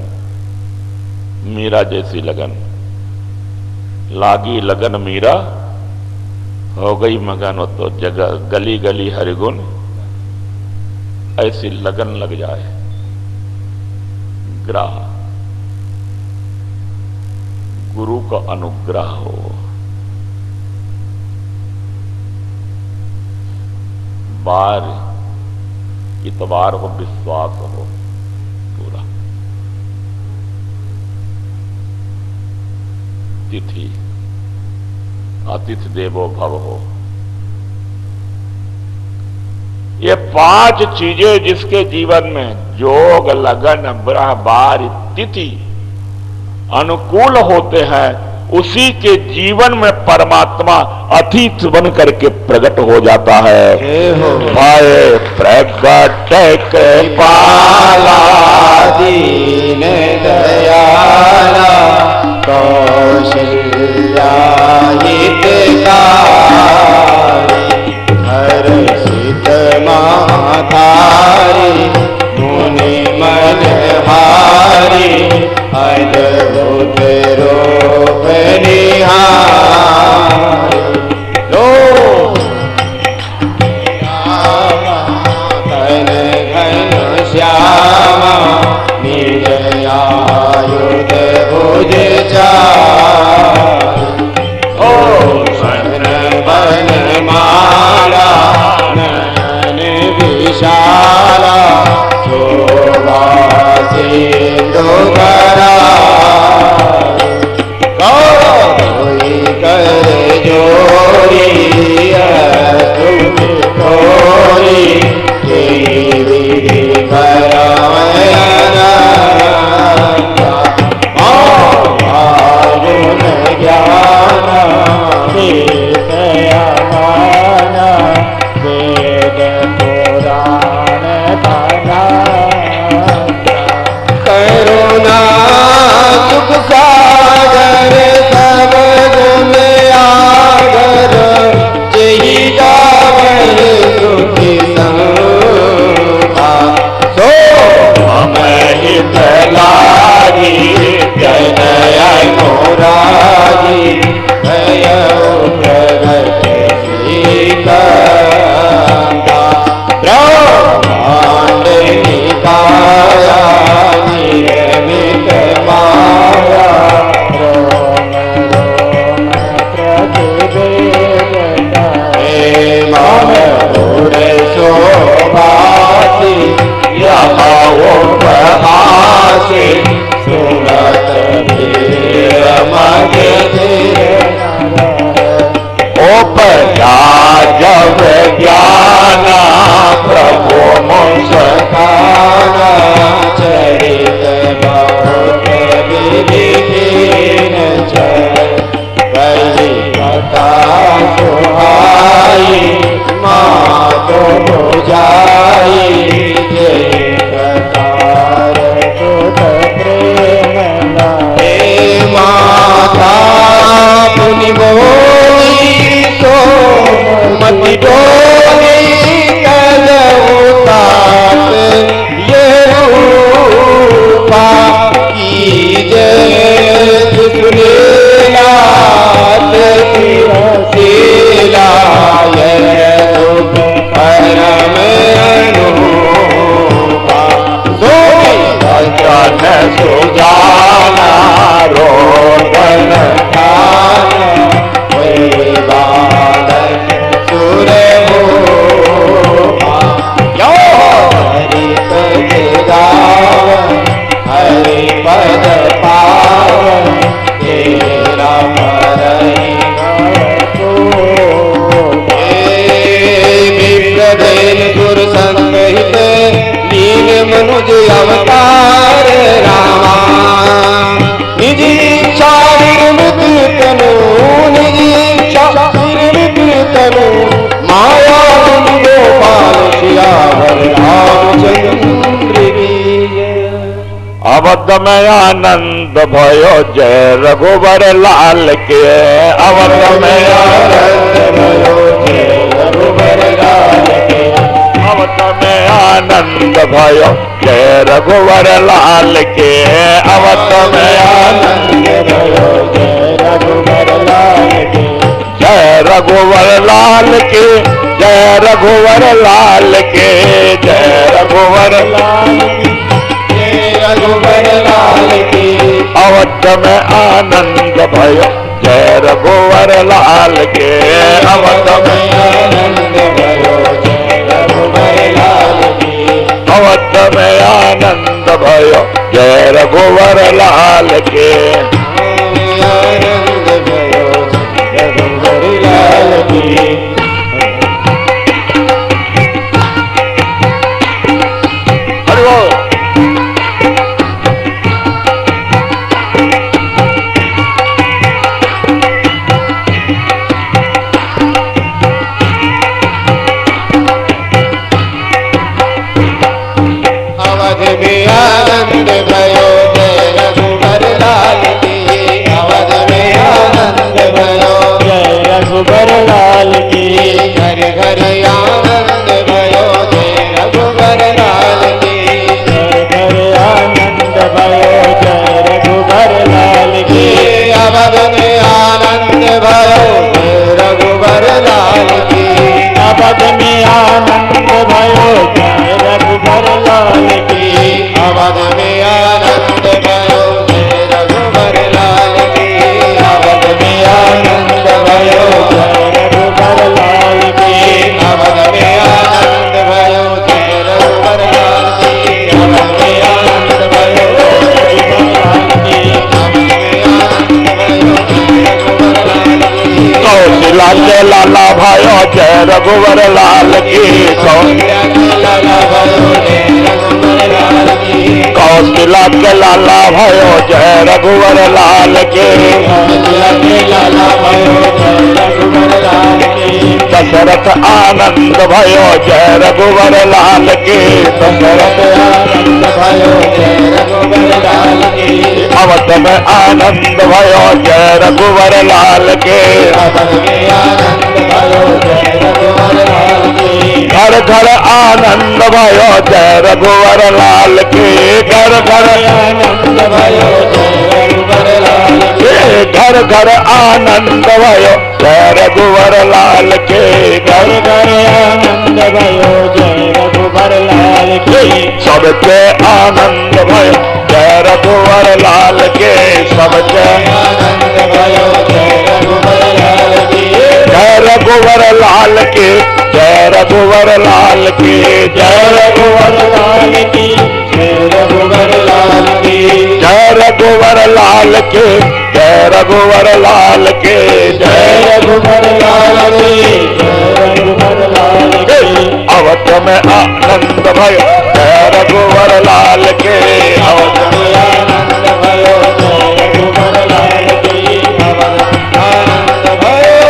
मीरा जैसी लगन। लागी लगन मीरा, हो गई मगन, हो तो जगह गली गली हरिगुण। ऐसी लगन लग जाए। ग्रह, गुरु का अनुग्रह हो, बार इतबार हो, विश्वास हो पूरा। तिथि, अतिथि देवो भव हो। ये 5 चीजें जिसके जीवन में योग, लगन, ब्रह, बार, तिथि अनुकूल होते हैं, उसी के जीवन में परमात्मा अतिथि बन करके प्रकट हो जाता है। भय प्रगट कृपाला दीन दयाला कौशल्या हितकारी हर्षित माधारी मुनि मनहारी अद्भुत रूप निहारी घन घन श्यामा निज आयुध भुज चारि सन बन माला नयन विशाला शोभा सिंधु कोई कर जोरी तुम थोड़ी विधि गुण ज्ञान वेद पुराण करुणा सुख सागर सब गुण आगर जही गावे सुखी संगा सो हम हित लागी जन अनुरागी भय प्रगट श्रीकांता ब्रह्मांड निकाया नियमित माया रोम रोम प्रतिदेवता मन पूरे शोभासी उपहासी सुनत धीर मग उपजा जब ज्ञान प्रभु मुस्काना चरित बहुत विधिहीन कही कथा सुहाई माँ तो बुझाई माता पुनि बोली तो मति डोली कल उतात ये रूपा की जय सुनीला शीला परम अनुपा सोचन सुजाना रोदन खान बादन सुर हरि पद गावन हरि पद पावन तेरा विप्रदेन सुर संहित लीन मनुज अवतार रामा निज इच्छा निर्मित तनु निज इच्छा निर्मित तनु माया गोपाल सियावर रामचंद्र की। अवध में आनंद भयो जय रघुवर लाल के। अवध में आनंद भयो जय रघुवर लाल के। अवध में आनंद भयो जय रघुवर लाल के। अवध में आनंद भयो जय रघुवर लाल के। जय रघुवर लाल के जय रघुवर लाल के। जय रघुवर लाल की जय रघुवर लाल की। अवध में आनंद भयो जय रघुवर लाल के। अवध में आनंद भयो जय रघुवर लाल की। अवध में आनंद भयो जय रघुवर लाल के। आनंद भयो रघुवर लाल की। आनंद भयो जय रघुवर लाल की। अवध में आनंद भयो जय रघुवर लाल की। घर घर आनंद भयो जय रघुवर लाल की। घर घर आनंद भयो जय रघुवर लाल की। अवध में आनंद भयो जय रघुवर लाल की। अवध में आनंद भयो जय रघुवर लाल की। अवध में आनंद भयो जय रघुवर लाल की। अवध में आनंद भयो जय रघुवर लाल की। अवध में आनंद भयो जय रघुवर लाल की। अवध में आनंद भयो जय रघुवर लाल की। अवध में आनंद भयो जय रघुवर लाल की। कौशिला के लाला भयो जय रघुवर लाल की। कौशिला के लाला भयो जय रघुवर लाल की। कौशिला के लाला भयो जय रघुवर लाल के। कौशिला के लाला भयो जय रघुवर लाल की। दशरथ आनंद भयो जय रघुवर लाल के। दशरथ आनंद भयो जय रघुवर लाल की। अवध में आनंद भयो जय रघुवर लाल के। अवध में आनंद भयो जय रघुवर लाल की। घर घर आनंद भयो जय रघुवर लाल के। घर घर आनंद भयो जय रघुवर लाल की। घर घर आनंद भयो जय रघुवर लाल के। घर घर आनंद भयो जय रघुवर लाल की। सबके आनंद भयो जय रघुवर लाल के। सबके आनंद भयो जय रघुवर लाल की। जय रघुवर लाल के। जय रघुवर लाल के। जय रघुवर लाल की। जय रघुवर लाल की। जय रघुवर लाल के। जय रघुवर लाल के। जय रघुवर लाल की। जय रघुवर लाल की। अवध में आनंद भयो जय रघुवर लाल के। अवध में आनंद भयो जय रघुवर लाल की। अवध आनंद भयो।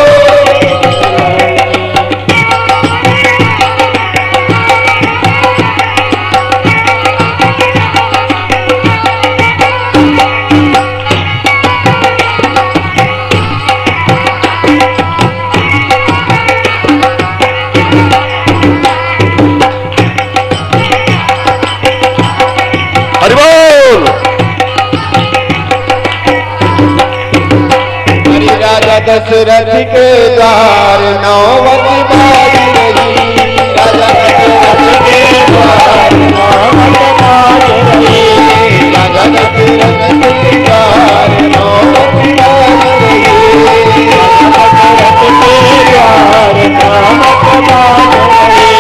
हरि बोल। हरि राजा दशरथ के द्वार नौवती बाई रही। राजा दशरथ के द्वार नौवती बाई रही। राजा दशरथ के द्वार नौवती बाई रही। राजा दशरथ के द्वार नौवती बाई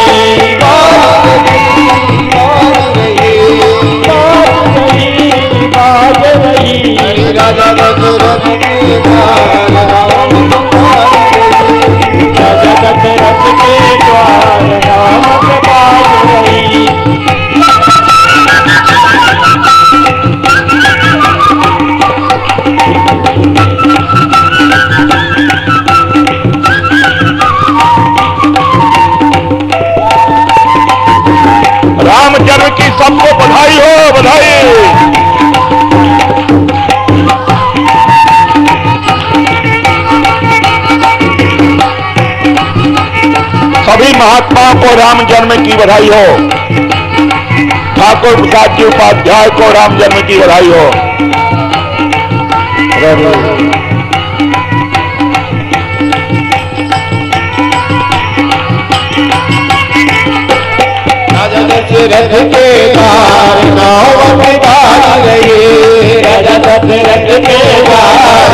रही। बाज रही बाज रही। हरि राजा दशरथ के द्वार नौवती बाई रही। राजा दशरथ के द्वार नौवती बाई रही। राम जन्म की सबको बधाई हो, बधाई। सभी महात्माओं को राम जन्म की बधाई हो। ठाकुर प्रसाद जी उपाध्याय को राम जन्म की बधाई हो। दशरथ के द्वार नौ बाज रही, राजा दशरथ के द्वार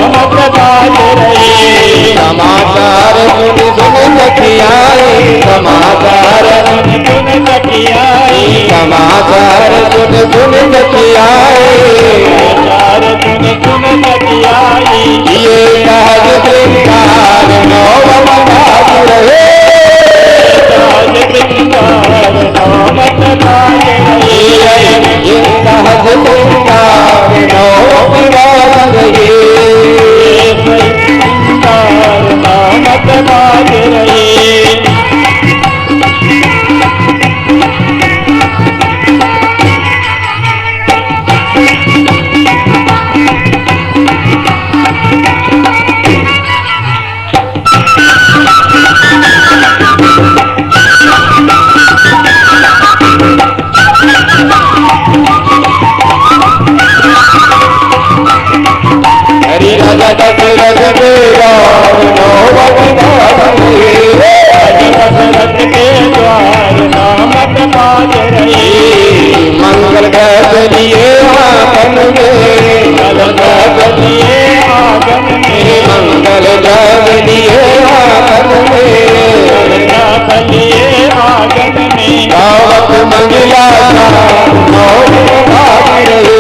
नौ बाज रही। समाचार सुन सुन सखियाई, समाचार सुन सुन सखियाई, समाचार सुन सुन सखियाई, समाचार सुन सुन सखियाई। ये राज श्रृंगार नौ बाज रहे, राज श्रृंगार नौमत बाज रही। ये सहज श्रृंगार नौ बाज रही, श्रृंगार नौमत बाज रही। दशरथ के द्वार नौमत बाज रही, दशरथ के द्वार नौमत बाज रही। मंगल ग्रह लिए आंगन में, मंगल ग्रह लिए आंगन में, मंगल ग्रह लिए आंगन में, मंगल ग्रह लिए आंगन में। दावत मंगलाचार नौमत बाज रही,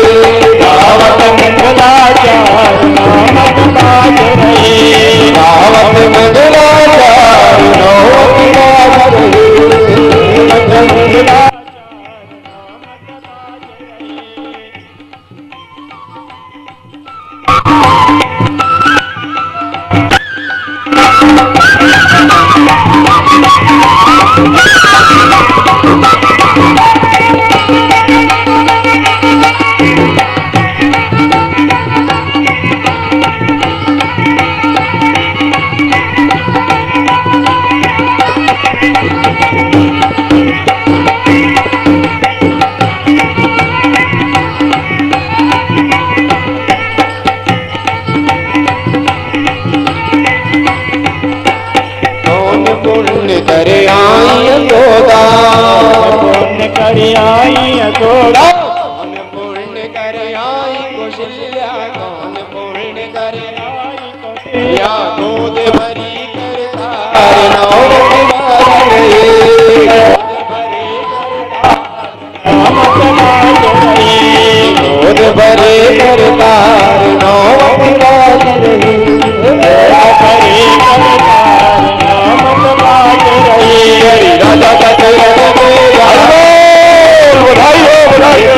दावत मंगलाचार नौमत बाज रही, दावत मंगलाचार नौमत बाज रही, मंगलाचार नौमत बाज रही। पुण्य कर आई यशोदा, पुण्य कर आई यशोदा, कौन पुण्य कर आई कौशल्या, कौन पुण्य कर आई कौशल्या। दूध भरी करतार नौमत बाज रही, दूध भरी करतार नौमत बाज रही, दूध भरी करतार नौमत बाज रही। राजा दशरथ के बधाई हो, बधाई हो।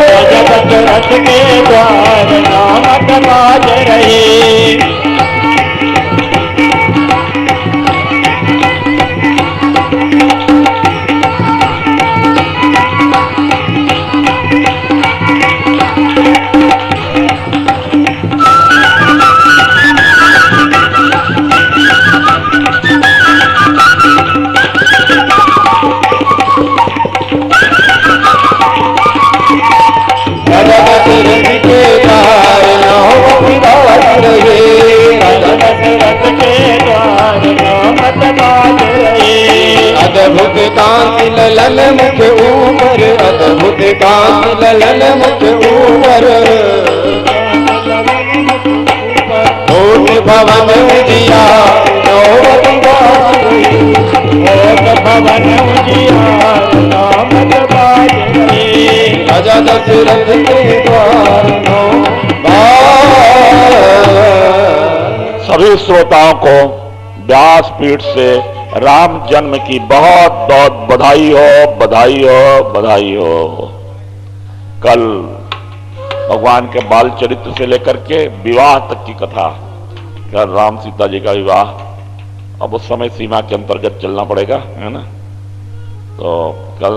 राजा दशरथ के द्वार नौमत बाज रही। अद्भुत कांति ललन मुख ऊपर, अद्भुत कांति ललन मुख ऊपर, भूत भवन उजियार नौमत बाज रही, भूत भवन उजियार नौमत बाज रही। राजा दशरथ के द्वार सभी श्रोताओं को व्यासपीठ से राम जन्म की बहुत बहुत बधाई हो, बधाई हो, बधाई हो। कल भगवान के बाल चरित्र से लेकर के विवाह तक की कथा, कल राम सीता जी का विवाह अब उस समय सीमा के अंतर्गत चलना पड़ेगा, है ना। तो कल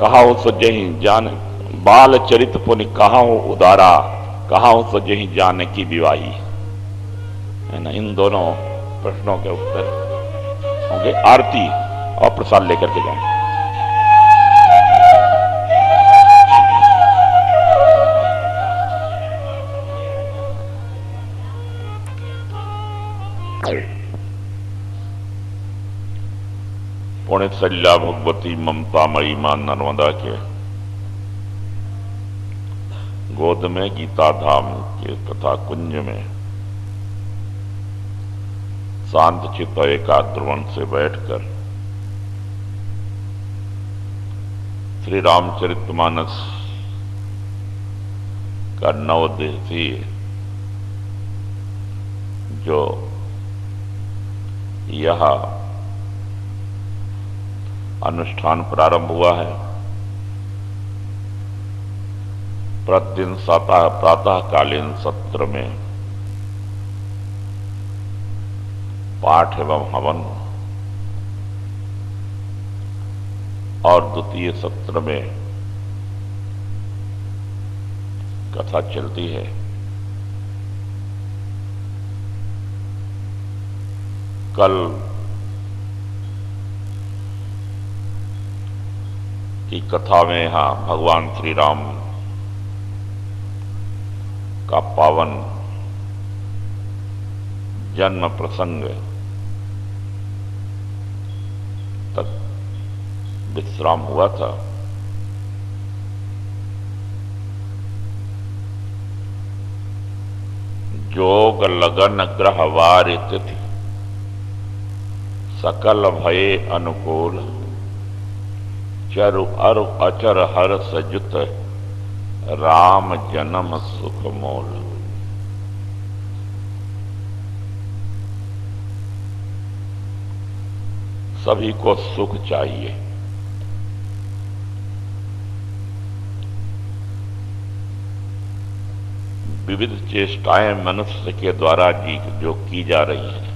कहाऊ सजही जान बाल चरित पुनि कहाऊ उदारा, कहाऊ सजही जान की विवाही, है ना। इन दोनों प्रश्नों के उत्तर होंगे। आरती और प्रसाद लेकर के जाएं। पुण्य सल्ला भगवती ममता मई मां नर्मदा के गोद में गीता धाम के कथा कुंज में शांत चित्त एकाग्र मन से बैठकर श्री रामचरितमानस का 9 दिवसीय जो यह अनुष्ठान प्रारंभ हुआ है, प्रतिदिन प्रातःकालीन सत्र में पाठ एवं हवन और द्वितीय सत्र में कथा चलती है। कल की कथा में यहां भगवान श्री राम का पावन जन्म प्रसंग तक विश्राम हुआ था। जोग लगन ग्रह वार तिथि सकल भये अनुकूल चरु अरु अचर हर सजुत राम जन्म सुख मोल। सभी को सुख चाहिए। विविध चेष्टाएं मनुष्य के द्वारा जो की जा रही हैं,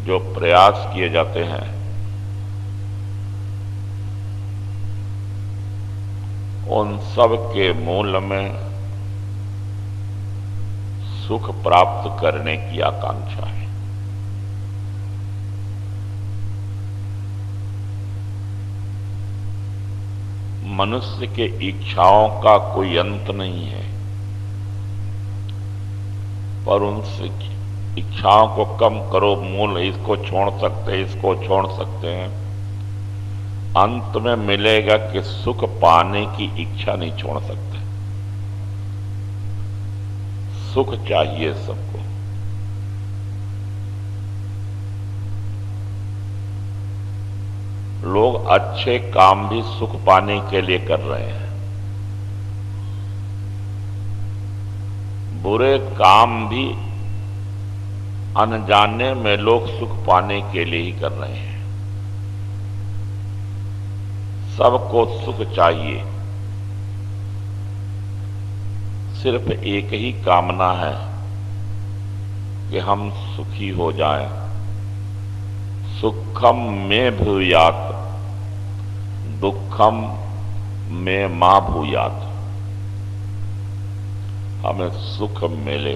जो प्रयास किए जाते हैं, उन सब के मूल में सुख प्राप्त करने की आकांक्षा है। मनुष्य के इच्छाओं का कोई अंत नहीं है, पर उन इच्छाओं को कम करो, मूल इसको छोड़ सकते हैं, इसको छोड़ सकते हैं, अंत में मिलेगा कि सुख पाने की इच्छा नहीं छोड़ सकते। सुख चाहिए सबको। लोग अच्छे काम भी सुख पाने के लिए कर रहे हैं, बुरे काम भी अनजाने में लोग सुख पाने के लिए ही कर रहे हैं। सबको सुख चाहिए, सिर्फ एक ही कामना है कि हम सुखी हो जाएं। सुखम में भूयात दुखम में मां भूयात। हमें सुख मिले,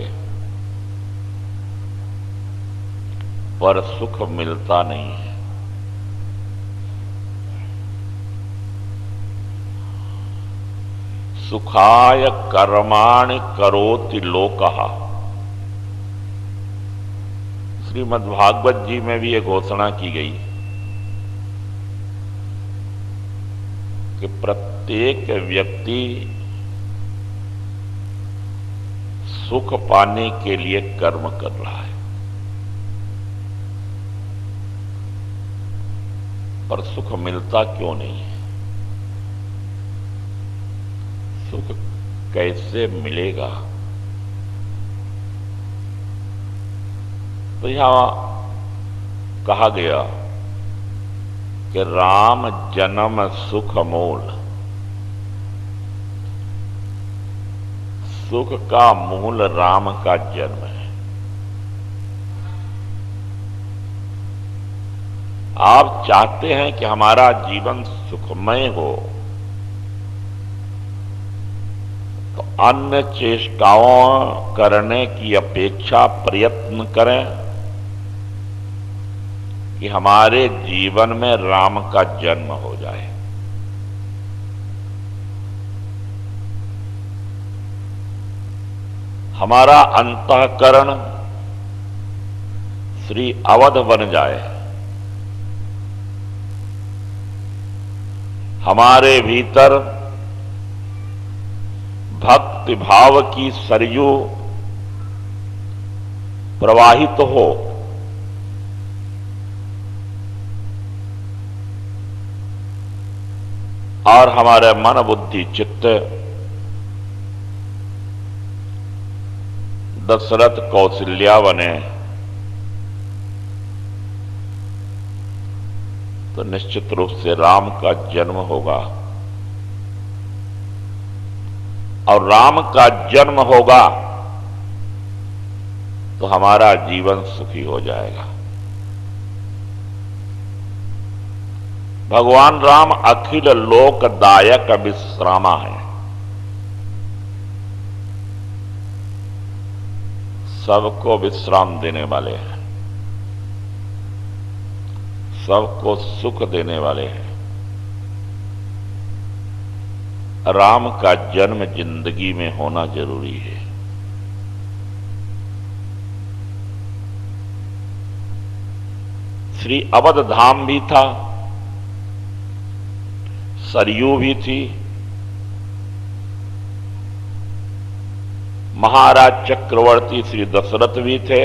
पर सुख मिलता नहीं है। सुखाय कर्माणि करोति लोकः। श्रीमद्भागवत जी में भी यह घोषणा की गई कि प्रत्येक व्यक्ति सुख पाने के लिए कर्म कर रहा है, पर सुख मिलता क्यों नहीं है? सुख कैसे मिलेगा? तो यहां कहा गया कि राम जन्म सुख मोल। सुख का मूल राम का जन्म है। आप चाहते हैं कि हमारा जीवन सुखमय हो, तो अन्य चेष्टाओं करने की अपेक्षा प्रयत्न करें कि हमारे जीवन में राम का जन्म हो जाए। हमारा अंतःकरण श्री अवध बन जाए, हमारे भीतर भक्ति भाव की सरयू प्रवाहित हो, और हमारे मन बुद्धि चित्त दशरथ कौशल्या बने, तो निश्चित रूप से राम का जन्म होगा। और राम का जन्म होगा तो हमारा जीवन सुखी हो जाएगा। भगवान राम अखिल लोकदायक विश्रामा है। सबको विश्राम देने वाले हैं, सबको सुख देने वाले हैं। राम का जन्म जिंदगी में होना जरूरी है। श्री अवध धाम भी था, सरयू भी थी, महाराज चक्रवर्ती श्री दशरथ भी थे,